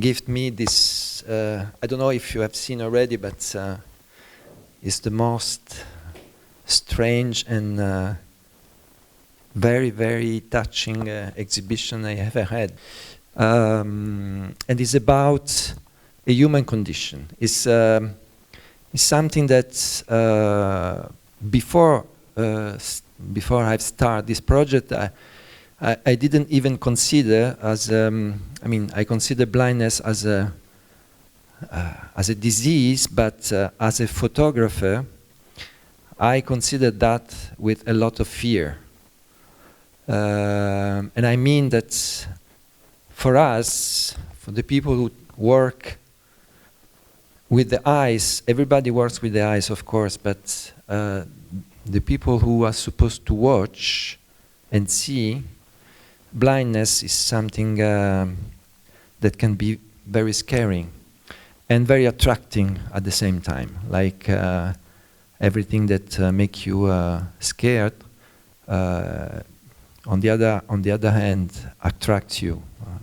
gave me this, I don't know if you have seen already, but it's the most strange and very, very touching exhibition I ever had. And it's about a human condition. It's something that before I start this project, I didn't even consider as I mean, I consider blindness as a disease, but as a photographer, I consider that with a lot of fear. And I mean that for us, for the people who work with the eyes, everybody works with the eyes, of course, but the people who are supposed to watch and see, blindness is something that can be very scary and very attracting at the same time. Like everything that makes you scared, on the other hand, attracts you,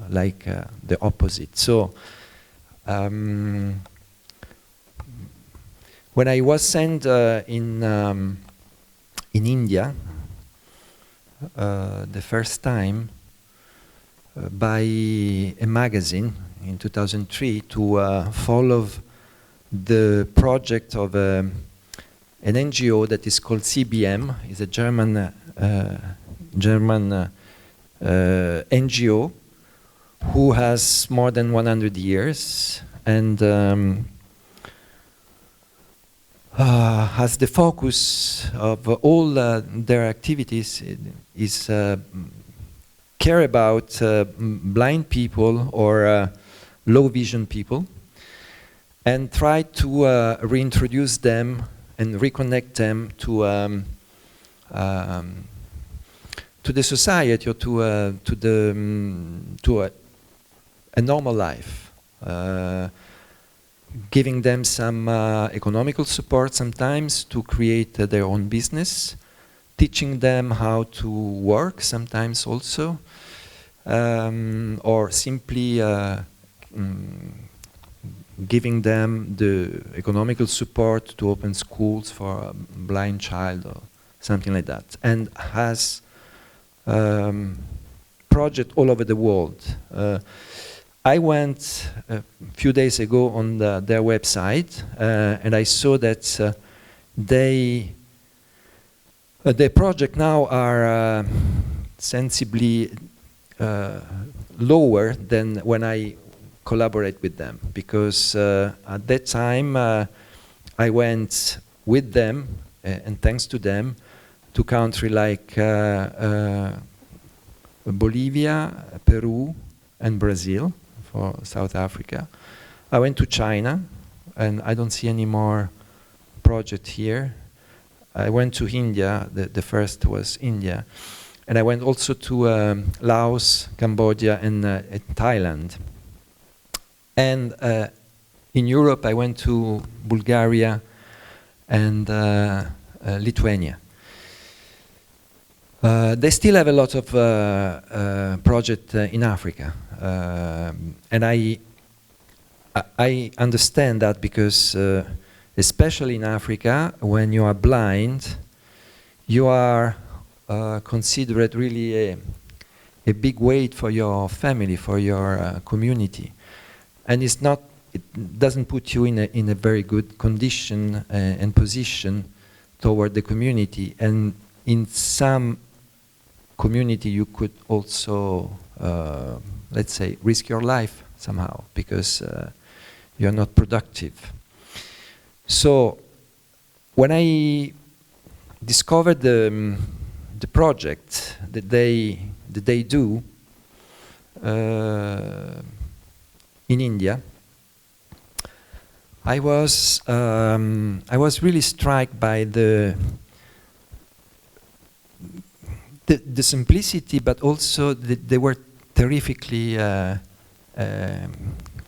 like the opposite. So when I was sent in India the first time by a magazine in 2003 to follow the project of an NGO that is called CBM. It's a German NGO who has more than 100 years and has the focus of all their activities is care about blind people or low vision people and try to reintroduce them and reconnect them to the society or to a normal life, giving them some economical support sometimes to create their own business, teaching them how to work sometimes also, or simply giving them the economical support to open schools for a blind child or something like that, and has project all over the world. I went a few days ago on their website and I saw that their project now are sensibly lower than when I collaborate with them, because at that time I went with them and thanks to them to countries like Bolivia, Peru and Brazil for South Africa. I went to China and I don't see any more project here. I went to India, the first was India. And I went also to Laos, Cambodia and Thailand. And in Europe I went to Bulgaria and Lithuania. They still have a lot of projects in Africa, and I understand that because especially in Africa, when you are blind, you are considered really a big weight for your family, for your community, and it doesn't put you in a very good condition and position toward the community. And in some community you could also, let's say, risk your life somehow because you're not productive. So when I discovered the project that they do in India, I was really struck by the simplicity, but also they were terrifically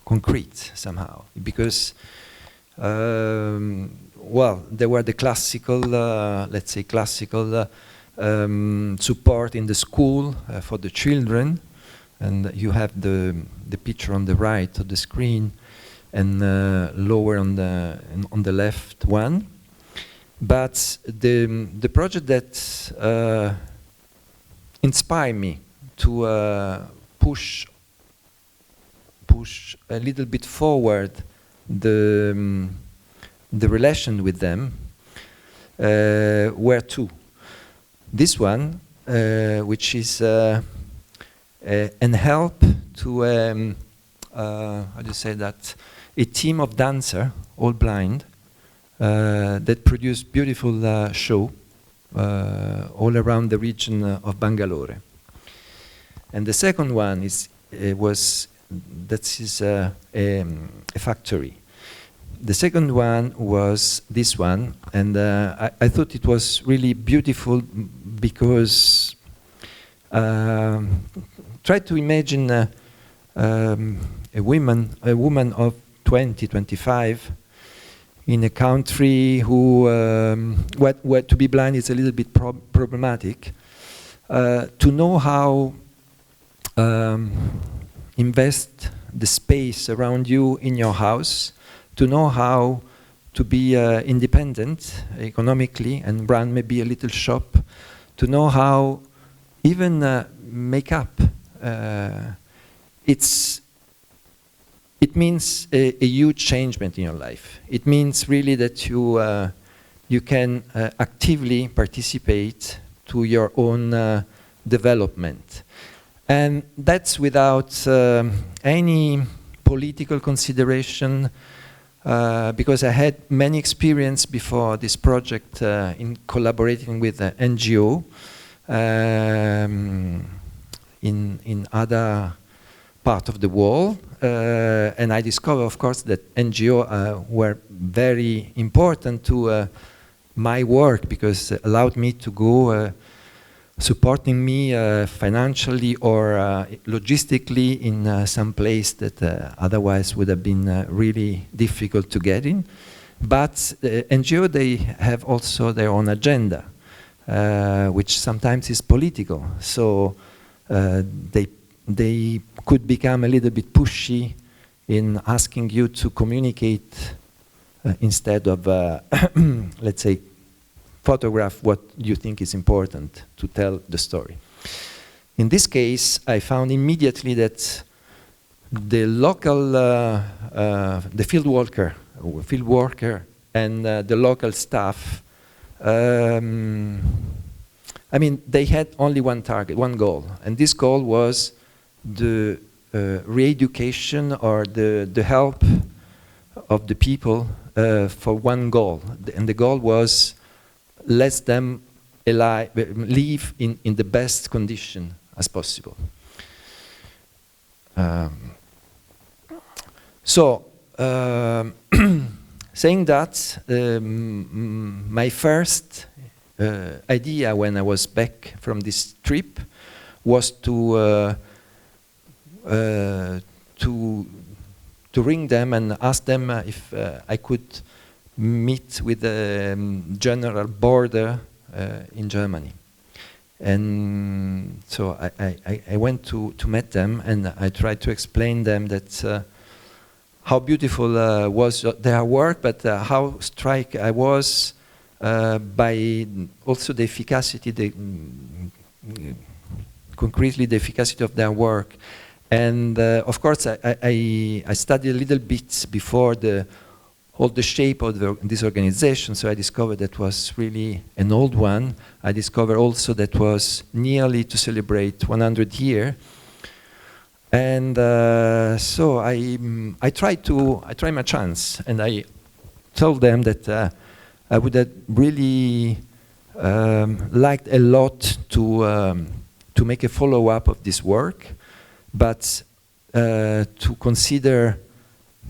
concrete somehow, because well, there were the classical, let's say classical support in the school for the children, and you have the picture on the right of the screen, and lower on the left one. But the project that inspired me to push a little bit forward the relation with them were two. This one, which is an help to how do you say that, a team of dancers, all blind, that produced beautiful show all around the region of Bangalore. And the second one is a factory. The second one was this one, and I thought it was really beautiful because try to imagine a woman of 20, 25 in a country who where to be blind is a little bit problematic. To know how invest the space around you in your house, to know how to be independent economically and run maybe a little shop, to know how even make up. It means a huge changement in your life. It means really that you can actively participate to your own development. And that's without any political consideration, because I had many experience before this project in collaborating with NGO in other part of the world, and I discovered, of course, that NGO were very important to my work, because it allowed me to go supporting me financially or logistically in some place that otherwise would have been really difficult to get in. But NGO, they have also their own agenda, which sometimes is political. So they could become a little bit pushy in asking you to communicate instead of, let's say, photograph what you think is important to tell the story. In this case, I found immediately that the local, the field worker and the local staff, I mean, they had only one target, one goal, and this goal was the re-education or the help of the people for one goal, and the goal was let them live in the best condition as possible. Saying that, my first idea when I was back from this trip was to ring them and ask them if I could meet with the general border in Germany. And so I went to meet them, and I tried to explain them that how beautiful was their work, but how struck I was by also the efficacy, concretely the efficacy of their work. And of course, I studied a little bit before all the shape of this organization, so I discovered that was really an old one. I discovered also that was nearly to celebrate 100 years. And so I tried my chance, and I told them that I would have really liked a lot to make a follow-up of this work, but to consider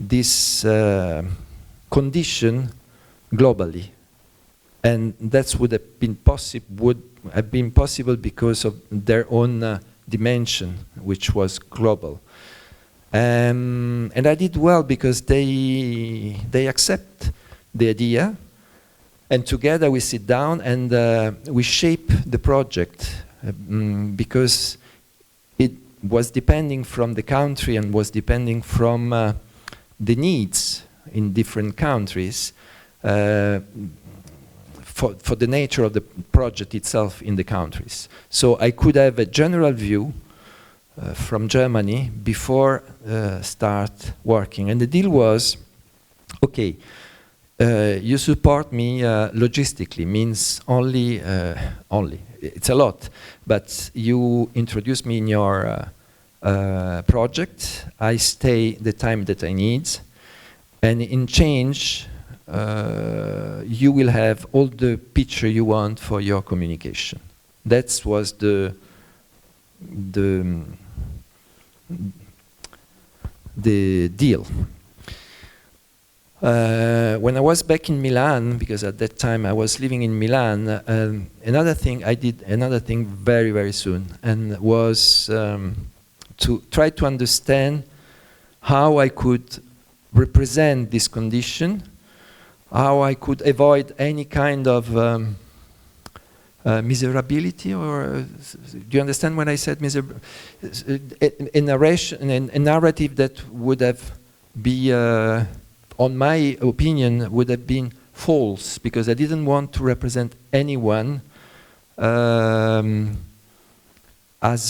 this condition globally, and that would have been possible because of their own dimension, which was global. And I did well because they accept the idea, and together we sit down and we shape the project because was depending from the country and was depending from the needs in different countries for the nature of the project itself in the countries. So I could have a general view from Germany before start working. And the deal was, okay, you support me logistically, means only, it's a lot, but you introduce me in your project, I stay the time that I need, and in change, you will have all the picture you want for your communication. That was the deal. When I was back in Milan, because at that time I was living in Milan, I did another thing very, very soon, and was to try to understand how I could represent this condition, how I could avoid any kind of miserability, or do you understand when I said a narration, a narrative that would have been, on my opinion, would have been false, because I didn't want to represent anyone as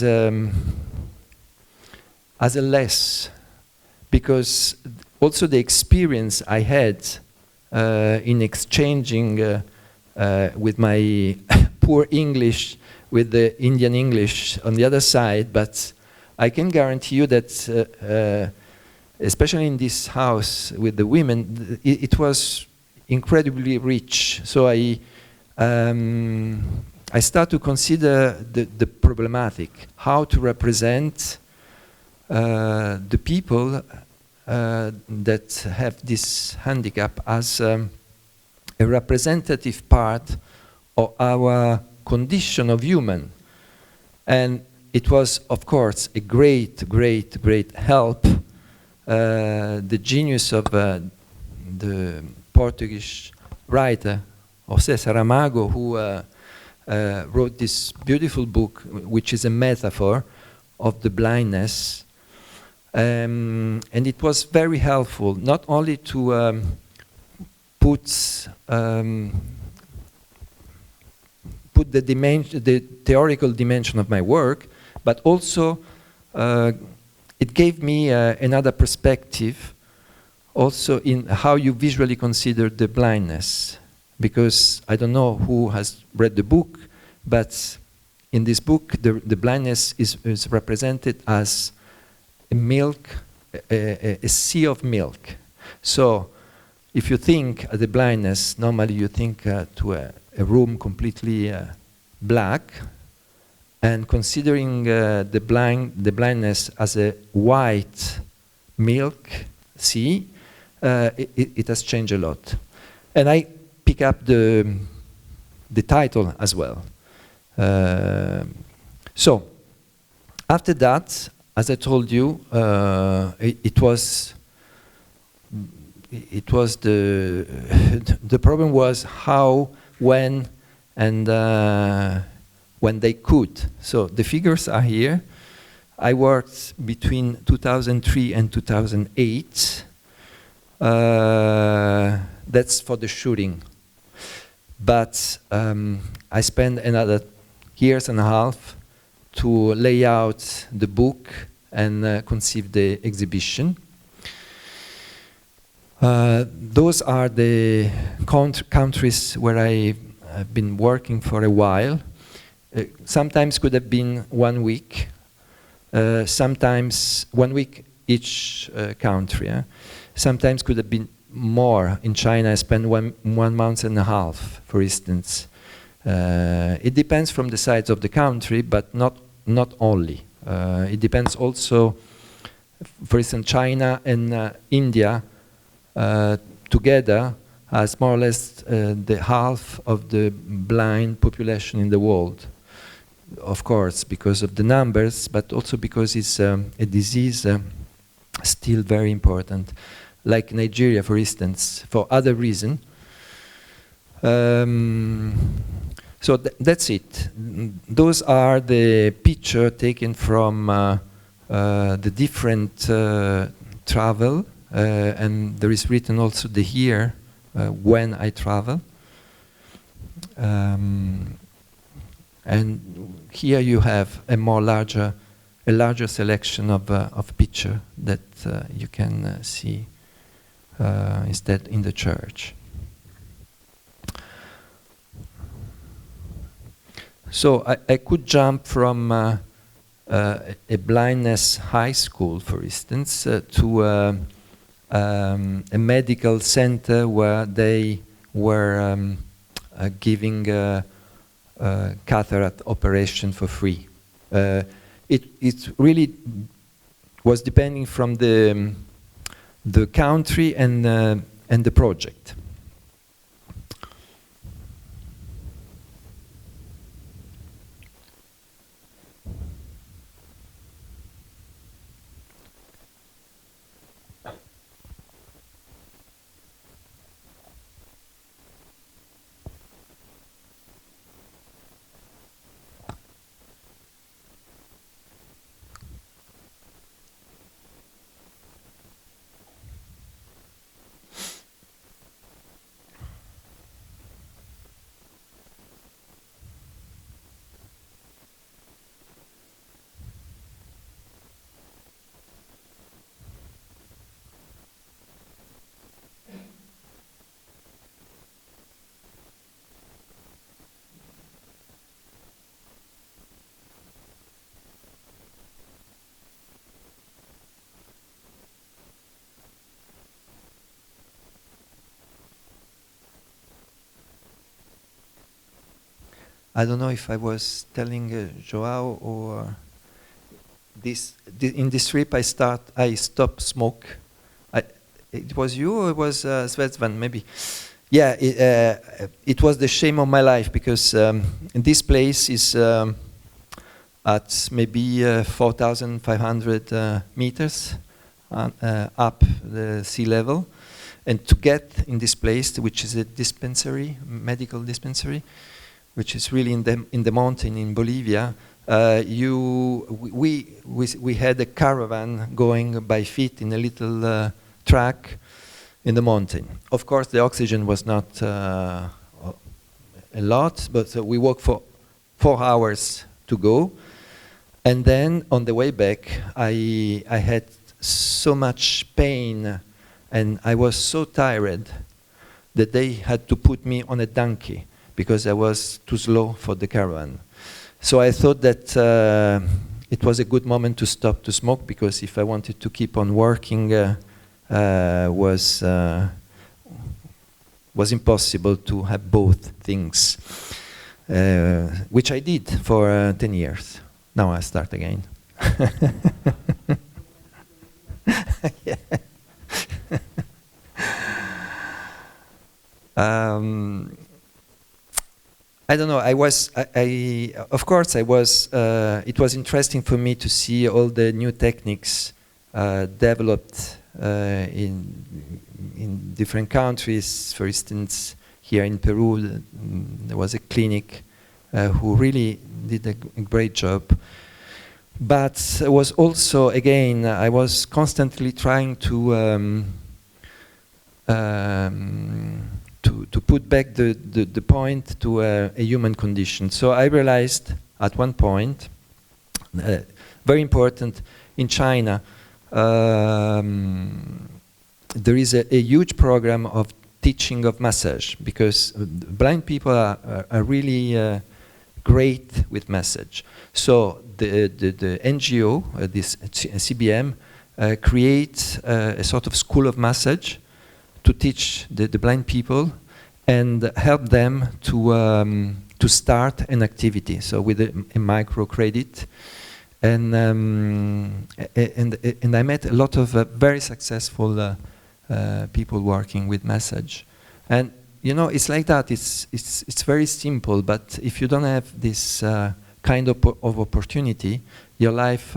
a less, because also the experience I had in exchanging with my poor English with the Indian English on the other side, but I can guarantee you that especially in this house with the women, it was incredibly rich. So I start to consider the problematic, how to represent the people that have this handicap as a representative part of our condition of human. And it was, of course, a great, great, great help. The genius of the Portuguese writer José Saramago, who wrote this beautiful book, which is a metaphor of the blindness, and it was very helpful, not only to put the theoretical dimension of my work, but also it gave me another perspective also in how you visually consider the blindness. Because I don't know who has read the book, but in this book the blindness is represented as a milk, a sea of milk. So if you think of the blindness, normally you think to a room completely black, and considering the blindness as a white milk sea, it has changed a lot. And I pick up the title as well. So after that, as I told you, it was the problem was how, when, and when they could. So the figures are here. I worked between 2003 and 2008. That's for the shooting. But I spent another years and a half to lay out the book and conceive the exhibition. Those are the countries where I've been working for a while. Sometimes could have been 1 week, sometimes 1 week each country. Sometimes could have been more. In China I spent one month and a half, for instance. It depends from the size of the country, but not only. It depends also, for instance, China and India together has more or less the half of the blind population in the world. Of course, because of the numbers, but also because it's a disease still very important. Like Nigeria, for instance, for other reason. So that's it. Those are the picture taken from the different travel, and there is written also the year when I travel. And here you have a larger selection of picture that you can see instead in the church. So I could jump from a blindness high school, for instance, to a medical center where they were giving a cataract operation for free. It really was depending from the country and the project. I don't know if I was telling Joao or in this trip I stopped smoke. It was you or it was Svezvan maybe? Yeah, it was the shame of my life because this place is at maybe 4,500 meters up the sea level, and to get in this place, which is a dispensary, medical dispensary, which is really in the mountain in Bolivia, we had a caravan going by feet in a little track in the mountain. Of course, the oxygen was not a lot, but we walked for 4 hours to go, and then on the way back, I had so much pain, and I was so tired that they had to put me on a donkey, because I was too slow for the caravan. So I thought that it was a good moment to stop to smoke, because if I wanted to keep on working, was impossible to have both things, which I did for 10 years. Now I start again. Yeah. I don't know. Of course, it was interesting for me to see all the new techniques developed in different countries. For instance, here in Peru, there was a clinic who really did a great job. But it was also, again, I was constantly trying to put back the point to a human condition. So I realized at one point, very important, in China, there is a huge program of teaching of massage, because blind people are really great with massage. So the NGO, this CBM, creates a sort of school of massage to teach the blind people and help them to start an activity. So with a microcredit, and I met a lot of very successful people working with massage, and you know, it's like that. It's very simple, but if you don't have this kind of opportunity, your life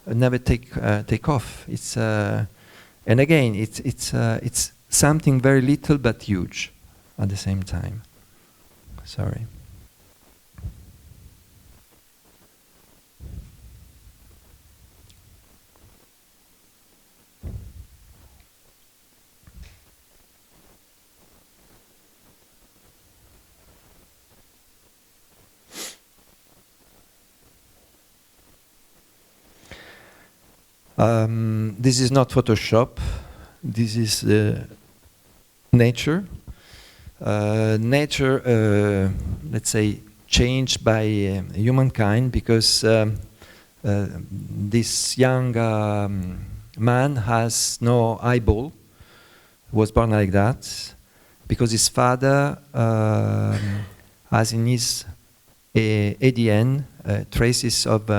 never take off. It's and again, it's something very little but huge at the same time. Sorry. This is not Photoshop. This is nature. Nature, let's say, changed by humankind, because this young man has no eyeball, was born like that, because his father has in his ADN traces of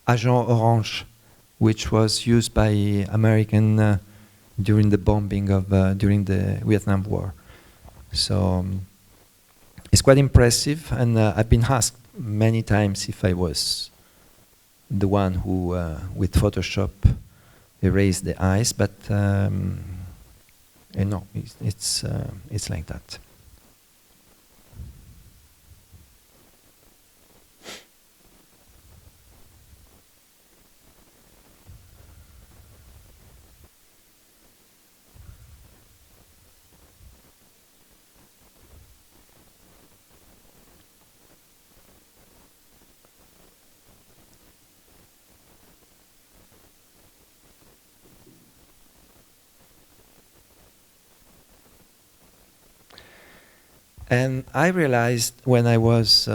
Agent Orange, which was used by American during the bombing of during the Vietnam War. So it's quite impressive, and I've been asked many times if I was the one who, with Photoshop, erased the eyes, but no, it's like that. And I realized when I was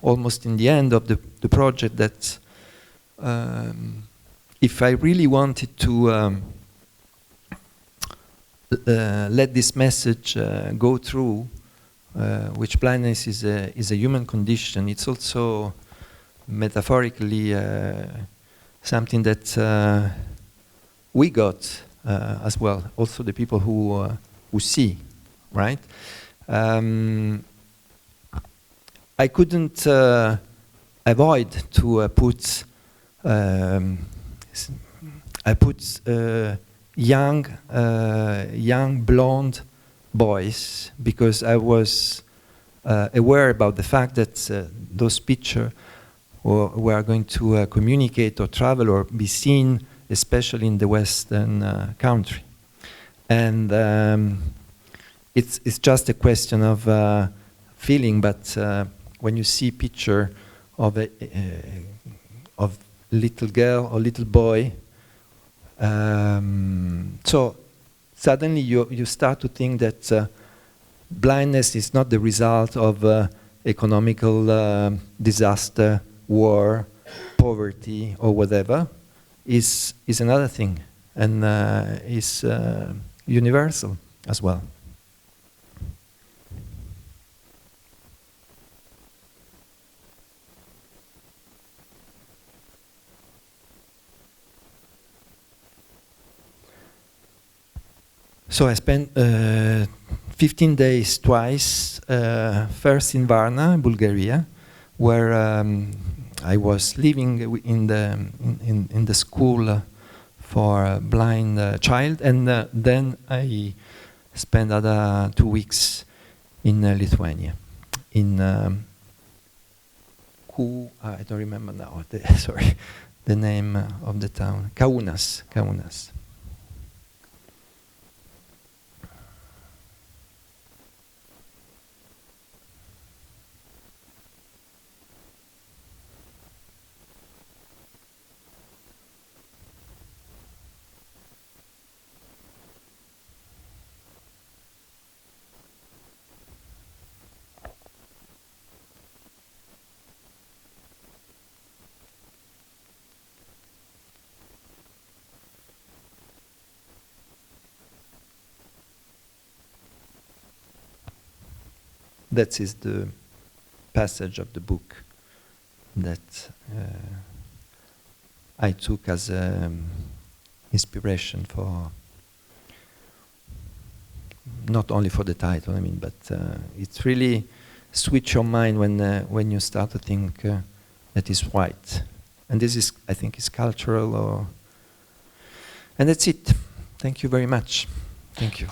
almost in the end of the project that if I really wanted to let this message go through, which blindness is a human condition, it's also metaphorically something that we got as well, also the people who see, right? I couldn't avoid to put young blonde boys, because I was aware about the fact that those pictures were going to communicate or travel or be seen, especially in the Western country, and. It's just a question of feeling, but when you see picture of a little girl or little boy, so suddenly you start to think that blindness is not the result of economical disaster, war, poverty, or whatever. Is another thing, and is universal as well. So I spent 15 days twice, first in Varna, Bulgaria, where I was living in the school for a blind child, and then I spent other 2 weeks in Lithuania, in I don't remember now, sorry, the name of the town, Kaunas. That is the passage of the book that I took as inspiration for, not only for the title, I mean, but it's really switch your mind when you start to think that is right, and this is, I think, is cultural, and that's it. Thank you very much. Thank you.